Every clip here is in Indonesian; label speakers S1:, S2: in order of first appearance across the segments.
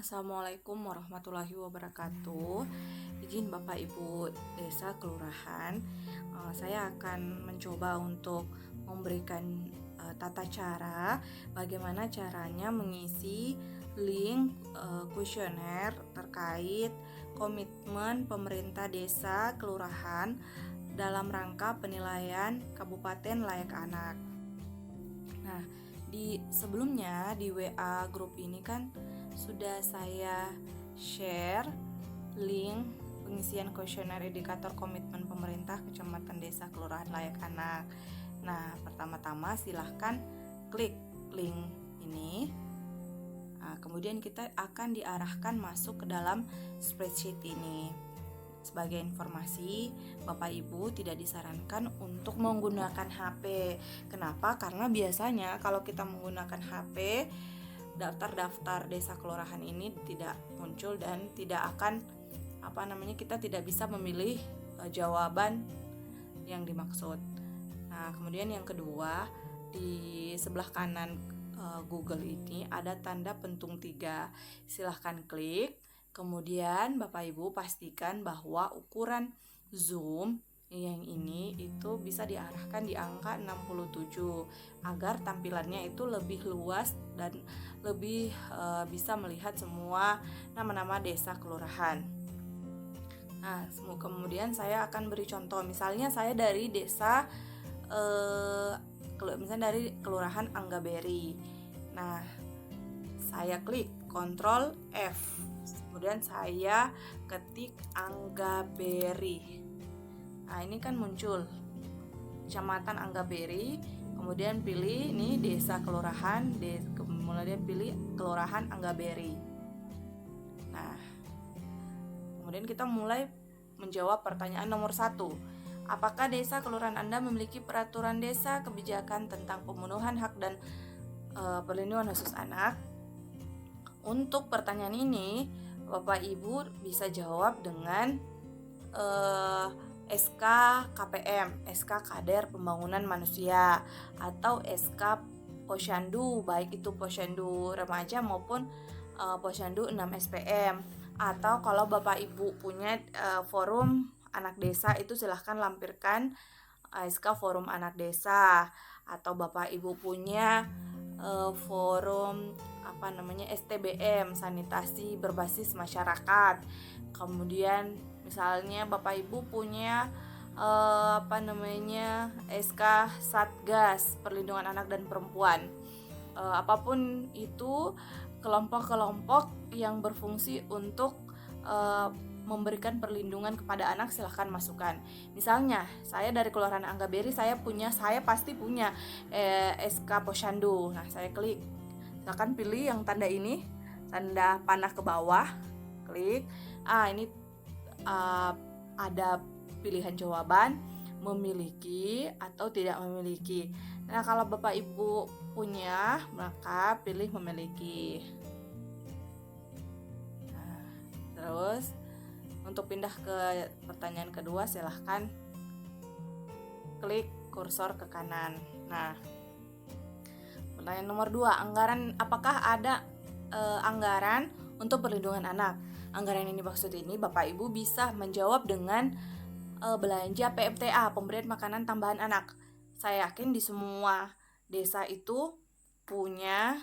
S1: Assalamualaikum warahmatullahi wabarakatuh. Izin Bapak Ibu Desa Kelurahan, saya akan mencoba untuk memberikan tata cara bagaimana caranya mengisi link kuesioner terkait komitmen pemerintah desa kelurahan dalam rangka penilaian Kabupaten Layak Anak. Nah, sebelumnya di WA grup ini kan sudah saya share link pengisian kuesioner indikator komitmen pemerintah kecamatan desa kelurahan layak anak. Nah, pertama-tama silahkan klik link ini. Nah, kemudian kita akan diarahkan masuk ke dalam spreadsheet ini. Sebagai informasi, Bapak Ibu tidak disarankan untuk menggunakan HP. Kenapa? Karena biasanya kalau kita menggunakan HP, daftar-daftar desa kelurahan ini tidak muncul dan tidak akan kita tidak bisa memilih jawaban yang dimaksud. Nah, kemudian yang kedua, di sebelah kanan Google ini ada tanda pentung 3. Silahkan klik. Kemudian Bapak Ibu pastikan bahwa ukuran zoom yang ini itu bisa diarahkan di angka 67 agar tampilannya itu lebih luas dan lebih bisa melihat semua nama-nama desa kelurahan. Nah, kemudian saya akan beri contoh. Misalnya saya dari desa misalnya dari kelurahan Anggaberi. Nah, saya klik Ctrl F. Kemudian saya ketik Anggaberi. Nah, ini kan muncul Kecamatan Anggaberi, kemudian pilih ini desa kelurahan, kemudian pilih kelurahan Anggaberi. Nah, kemudian kita mulai menjawab pertanyaan nomor 1. Apakah desa kelurahan Anda memiliki peraturan desa kebijakan tentang pemenuhan hak dan perlindungan khusus anak? Untuk pertanyaan ini, Bapak Ibu bisa jawab dengan SK KPM, SK Kader Pembangunan Manusia, atau SK Posyandu, baik itu Posyandu remaja maupun Posyandu 6 SPM. Atau kalau Bapak Ibu punya forum anak desa, itu silahkan lampirkan SK Forum Anak Desa. Atau Bapak Ibu punya forum STBM, sanitasi berbasis masyarakat. Kemudian misalnya Bapak Ibu punya SK Satgas Perlindungan Anak dan Perempuan. Apapun itu, kelompok-kelompok yang berfungsi untuk memberikan perlindungan kepada anak silahkan masukkan. Misalnya saya dari Kelurahan Anggaberi, saya pasti punya SK Posyandu. Nah, saya klik. Silahkan pilih yang tanda ini, tanda panah ke bawah, klik. Ini ada pilihan jawaban memiliki atau tidak memiliki. Nah, kalau Bapak Ibu punya, maka pilih memiliki. Nah, terus untuk pindah ke pertanyaan kedua, silahkan klik kursor ke kanan. Nah, pertanyaan nomor 2, apakah ada anggaran untuk perlindungan anak? Anggaran ini maksud ini Bapak Ibu bisa menjawab dengan belanja PMTA, pemberian makanan tambahan anak. Saya yakin di semua desa itu punya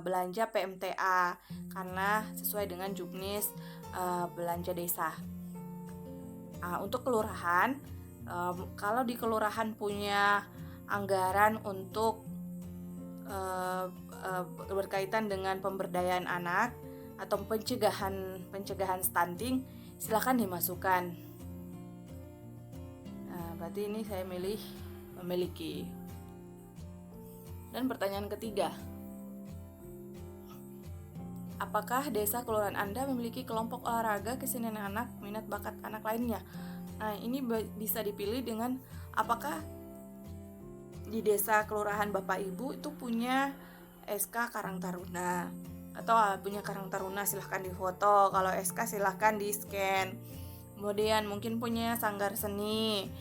S1: belanja PMTA karena sesuai dengan Juknis belanja desa. Untuk kelurahan, kalau di kelurahan punya anggaran untuk berkaitan dengan pemberdayaan anak atau pencegahan stunting, silakan dimasukkan. Nah, berarti ini saya memiliki. Dan pertanyaan ketiga, apakah desa kelurahan Anda memiliki kelompok olahraga, kesenian anak, minat bakat anak lainnya? Nah, ini bisa dipilih dengan apakah di desa kelurahan Bapak Ibu itu punya SK Karang Taruna atau punya Karang Taruna, silahkan difoto. Kalau SK silahkan di scan. Kemudian mungkin punya sanggar seni,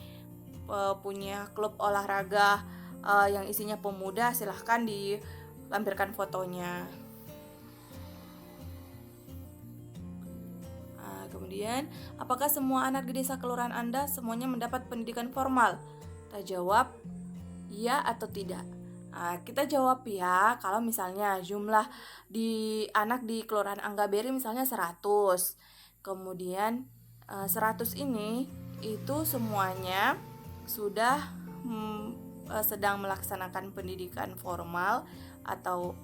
S1: punya klub olahraga yang isinya pemuda, silahkan dilampirkan fotonya. Kemudian, apakah semua anak di desa kelurahan Anda semuanya mendapat pendidikan formal? Kita jawab iya atau tidak. Kita jawab ya kalau misalnya jumlah di anak di kelurahan Anggaberi misalnya 100. Kemudian 100 ini itu semuanya sudah sedang melaksanakan pendidikan formal atau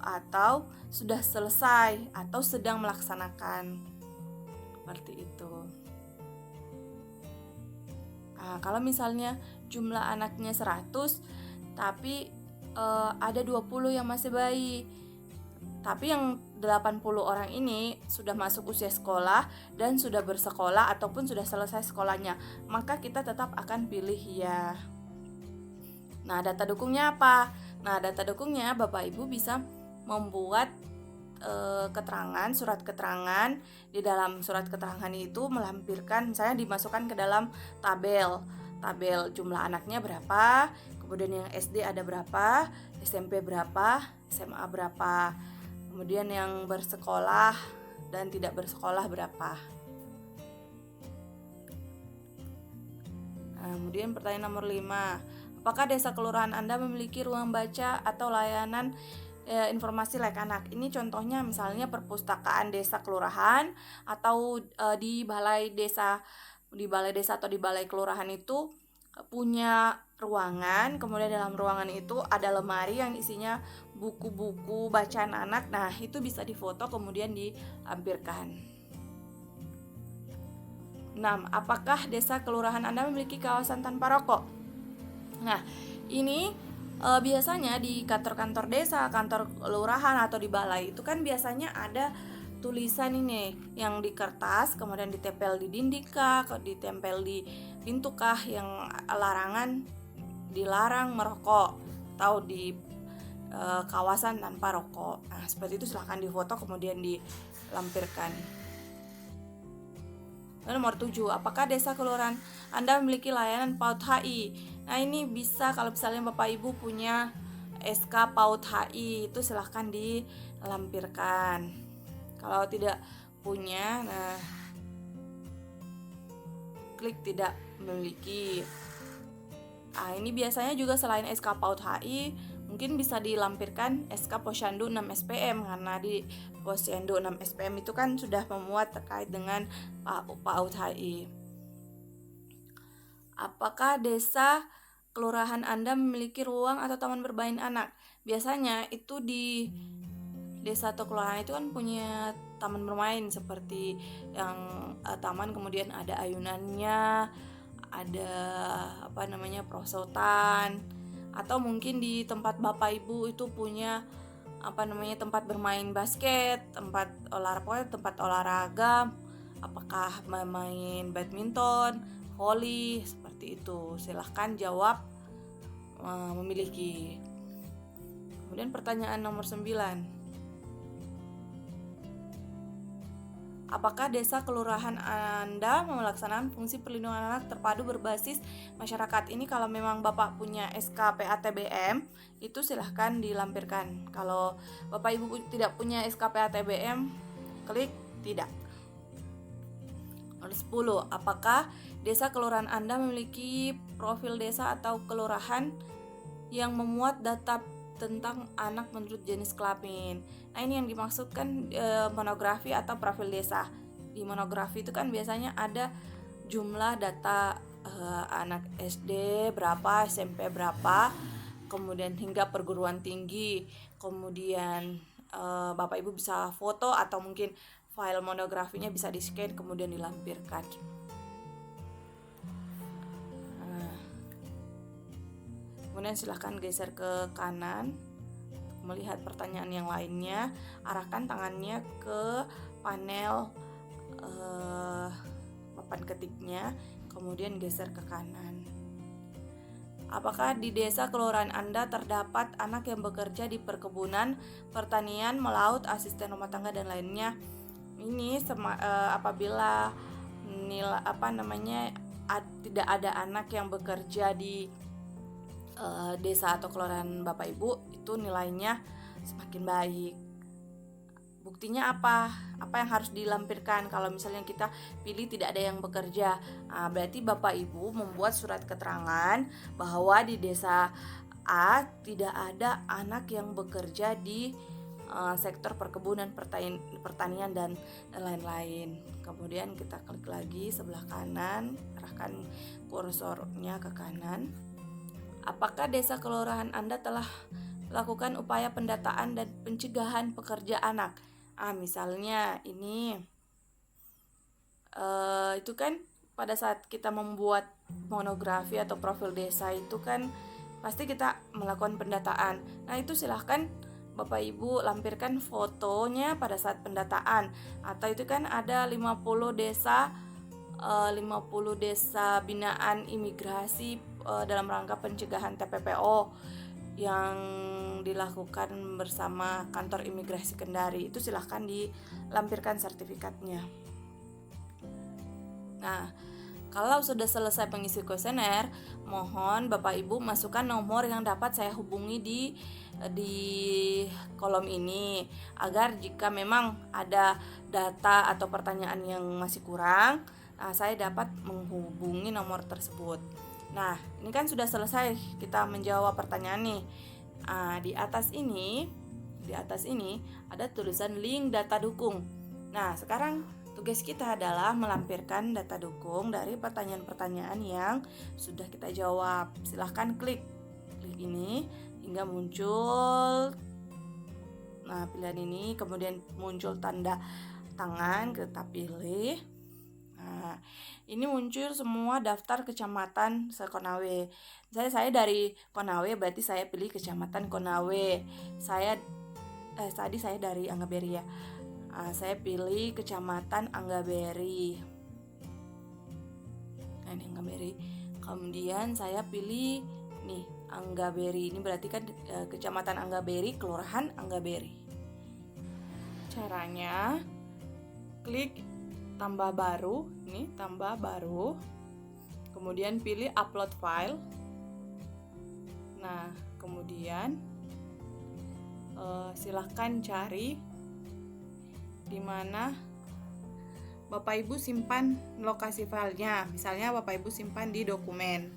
S1: sudah selesai atau sedang melaksanakan, seperti itu. Kalau misalnya jumlah anaknya 100 tapi ada 20 yang masih bayi, tapi yang 80 orang ini sudah masuk usia sekolah dan sudah bersekolah ataupun sudah selesai sekolahnya, maka kita tetap akan pilih ya. Nah, data dukungnya apa? Nah, data dukungnya Bapak Ibu bisa membuat keterangan, surat keterangan. Di dalam surat keterangan itu melampirkan, misalnya dimasukkan ke dalam tabel jumlah anaknya berapa, kemudian yang SD ada berapa, SMP berapa, SMA berapa, kemudian yang bersekolah dan tidak bersekolah berapa. Kemudian pertanyaan nomor 5, apakah desa kelurahan Anda memiliki ruang baca atau layanan informasi layak anak? Ini contohnya misalnya perpustakaan desa kelurahan atau di balai desa atau di balai kelurahan itu punya ruangan, kemudian dalam ruangan itu ada lemari yang isinya buku-buku bacaan anak. Nah, itu bisa difoto kemudian dilampirkan. 6. Apakah desa kelurahan Anda memiliki kawasan tanpa rokok? Nah, ini biasanya di kantor-kantor desa, kantor kelurahan atau di balai itu kan biasanya ada tulisan ini yang di kertas, kemudian ditempel di dinding kah, ditempel di pintu kah, yang dilarang merokok atau di kawasan tanpa rokok. Nah, seperti itu, silahkan difoto kemudian dilampirkan. Nomor 7, apakah desa kelurahan Anda memiliki layanan PAUD HI? Nah, ini bisa kalau misalnya Bapak Ibu punya SK PAUD HI, itu silahkan dilampirkan. Kalau tidak punya, nah klik tidak memiliki. Ini biasanya juga selain SK PAUD HI, mungkin bisa dilampirkan SK Posyandu 6 SPM, karena di Posyandu 6 SPM itu kan sudah memuat terkait dengan PAUD HI. Apakah desa kelurahan Anda memiliki ruang atau taman bermain anak? Biasanya itu di desa atau kelurahan itu kan punya taman bermain seperti yang taman, kemudian ada ayunannya, ada perosotan, atau mungkin di tempat Bapak Ibu itu punya tempat bermain basket, tempat olahraga, apakah bermain badminton, voli, seperti itu. Silahkan jawab memiliki. Kemudian pertanyaan nomor 9, apakah desa kelurahan Anda melaksanakan fungsi perlindungan anak terpadu berbasis masyarakat? Ini kalau memang Bapak punya SK PATBM, itu silahkan dilampirkan. Kalau Bapak Ibu tidak punya SK PATBM, klik tidak. Nomor 10, apakah desa kelurahan Anda memiliki profil desa atau kelurahan yang memuat data tentang anak menurut jenis kelamin? Nah, ini yang dimaksudkan monografi atau profil desa. Di monografi itu kan biasanya ada jumlah data anak SD berapa, SMP berapa, kemudian hingga perguruan tinggi. Kemudian Bapak Ibu bisa foto atau mungkin file monografinya bisa di-scan kemudian dilampirkan. Kemudian silahkan geser ke kanan melihat pertanyaan yang lainnya. Arahkan tangannya ke panel papan ketiknya, kemudian geser ke kanan. Apakah di desa kelurahan Anda terdapat anak yang bekerja di perkebunan, pertanian, melaut, asisten rumah tangga dan lainnya? Ini apabila tidak ada anak yang bekerja di desa atau kelurahan Bapak Ibu, itu nilainya semakin baik. buktinya apa? Apa yang harus dilampirkan kalau misalnya kita pilih tidak ada yang bekerja? Berarti Bapak Ibu membuat surat keterangan bahwa di desa A tidak ada anak yang bekerja di sektor perkebunan, pertanian dan lain-lain. Kemudian kita klik lagi sebelah kanan, arahkan kursornya ke kanan. Apakah desa kelurahan Anda telah lakukan upaya pendataan dan pencegahan pekerja anak? Misalnya ini itu kan pada saat kita membuat monografi atau profil desa itu kan pasti kita melakukan pendataan. Nah, itu silahkan Bapak Ibu lampirkan fotonya pada saat pendataan. Atau itu kan ada 50 desa binaan imigrasi dalam rangka pencegahan TPPO yang dilakukan bersama kantor imigrasi Kendari. Itu silahkan dilampirkan sertifikatnya. Nah, kalau sudah selesai mengisi kuesioner, mohon Bapak Ibu masukkan nomor yang dapat saya hubungi di kolom ini, agar jika memang ada data atau pertanyaan yang masih kurang, saya dapat menghubungi nomor tersebut. Nah, ini kan sudah selesai kita menjawab pertanyaan nih. Di atas ini ada tulisan link data dukung. Nah, sekarang tugas kita adalah melampirkan data dukung dari pertanyaan-pertanyaan yang sudah kita jawab. Silahkan klik ini hingga muncul pilihan ini, kemudian muncul tanda tangan, kita pilih. Nah, ini muncul semua daftar kecamatan se-Konawe. Saya dari Konawe, berarti saya pilih kecamatan Konawe. Tadi saya dari Anggaberi ya. Saya pilih kecamatan Anggaberi. Nah, ini Anggaberi. Kemudian saya pilih nih Anggaberi. Ini berarti kan kecamatan Anggaberi, kelurahan Anggaberi. Caranya klik tambah baru, tambah baru. Kemudian pilih upload file. Nah, kemudian silahkan cari di mana Bapak Ibu simpan lokasi filenya. Misalnya Bapak Ibu simpan di dokumen.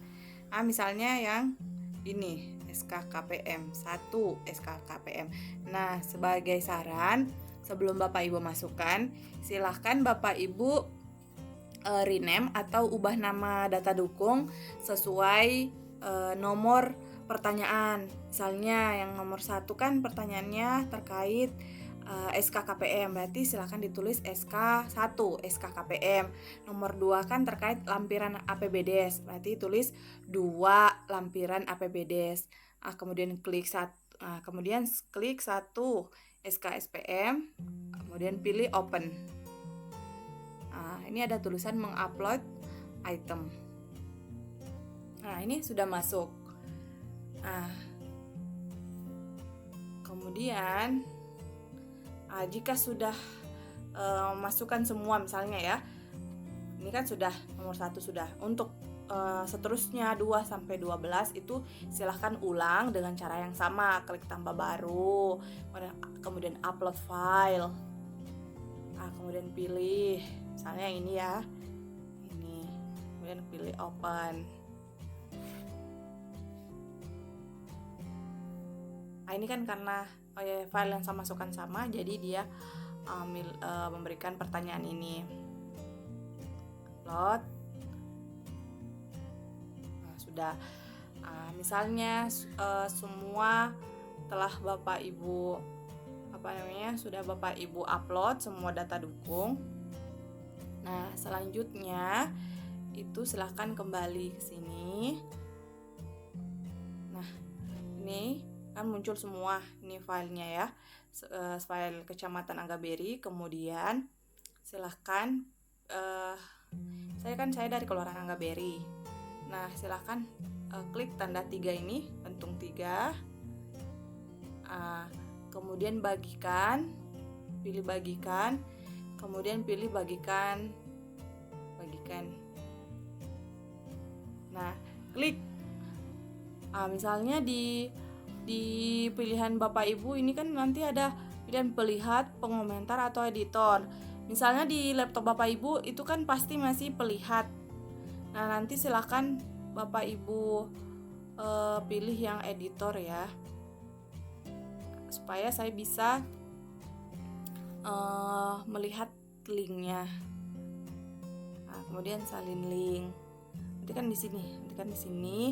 S1: Misalnya yang ini SKKPM 1 SKKPM. Nah, sebagai saran, sebelum Bapak Ibu masukkan, silahkan Bapak Ibu rename atau ubah nama data dukung sesuai nomor pertanyaan. Misalnya yang nomor 1 kan pertanyaannya terkait SKKPM, berarti silahkan ditulis SK1 SKKPM. Nomor 2 kan terkait lampiran APBDes, berarti tulis 2 lampiran APBDes. Kemudian klik 1 SKSPM, kemudian pilih open. Ini ada tulisan mengupload item. Nah, ini sudah masuk. Kemudian jika sudah masukkan semua misalnya ya, ini kan sudah nomor 1 sudah. Untuk seterusnya 2 sampai 12 itu silahkan ulang dengan cara yang sama, klik tambah baru, kemudian upload file. Kemudian pilih misalnya ini ya, ini, kemudian pilih open. Ini kan karena file yang saya masukkan sama, jadi dia memberikan pertanyaan ini. Upload. Sudah. Misalnya semua telah Bapak Ibu sudah Bapak Ibu upload semua data dukung. Nah, selanjutnya itu silahkan kembali ke sini. Nah, ini kan muncul semua ini filenya ya, file kecamatan Anggaberi. Kemudian silahkan saya dari kelurahan Anggaberi. Nah, silahkan klik tanda 3 ini, pentung 3, kemudian pilih bagikan, kemudian pilih bagikan. Nah, klik misalnya di pilihan Bapak Ibu ini kan nanti ada kemudian pelihat, pengomentar atau editor. Misalnya di laptop Bapak Ibu itu kan pasti masih pelihat. Nah, nanti silakan Bapak Ibu pilih yang editor ya, supaya saya bisa melihat linknya. Nah, kemudian salin link. Nanti kan di sini.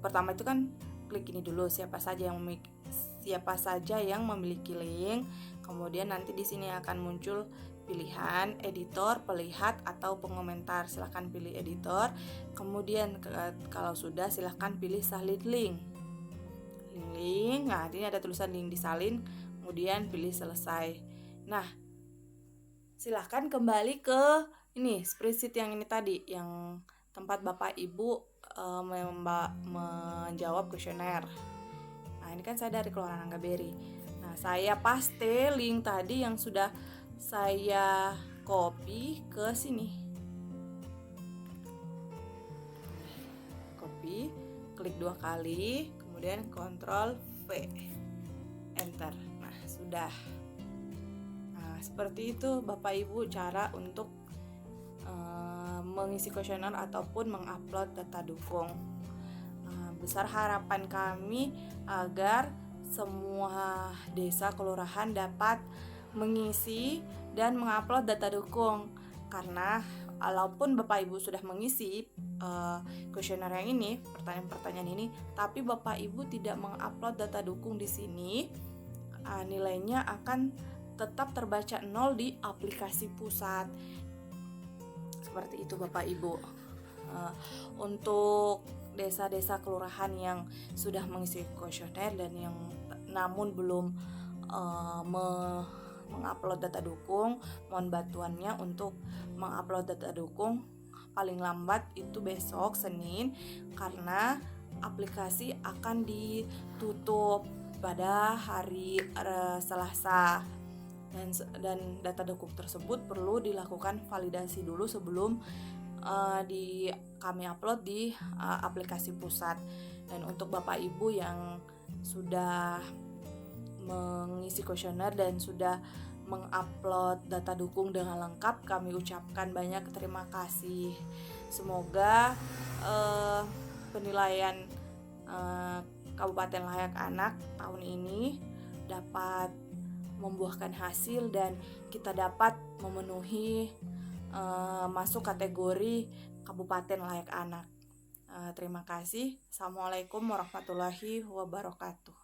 S1: Pertama itu kan klik ini dulu, siapa saja yang memiliki link. Kemudian nanti di sini akan muncul pilihan editor, pelihat atau pengomentar. Silahkan pilih editor. Kemudian kalau sudah silahkan pilih salin link. Nah, ini ada tulisan link disalin. Kemudian pilih selesai. Nah, silahkan kembali ke ini spreadsheet yang ini tadi, yang tempat Bapak Ibu menjawab kuesioner. Nah, ini kan saya dari Keluaran Angga Berry. Nah, saya paste link tadi yang sudah saya copy ke sini. Copy, klik 2 kali, kemudian Ctrl V, Enter. Nah, sudah. Nah, seperti itu Bapak Ibu cara untuk mengisi kuesioner ataupun mengupload data dukung. Besar harapan kami agar semua desa kelurahan dapat mengisi dan mengupload data dukung, karena walaupun Bapak Ibu sudah mengisi kuesioner yang ini, pertanyaan-pertanyaan ini, tapi Bapak Ibu tidak mengupload data dukung di sini, nilainya akan tetap terbaca 0 di aplikasi pusat. Seperti itu Bapak Ibu. Untuk desa-desa kelurahan yang sudah mengisi kuesioner dan yang namun belum mengupload data dukung, mohon bantuannya untuk mengupload data dukung paling lambat itu besok Senin, karena aplikasi akan ditutup pada hari Selasa. Dan data dukung tersebut perlu dilakukan validasi dulu sebelum kami upload di aplikasi pusat. Dan untuk Bapak Ibu yang sudah mengisi kuesioner dan sudah mengupload data dukung dengan lengkap, kami ucapkan banyak terima kasih. Semoga penilaian Kabupaten Layak Anak tahun ini dapat membuahkan hasil dan kita dapat memenuhi masuk kategori Kabupaten Layak Anak. Terima kasih. Assalamualaikum warahmatullahi wabarakatuh.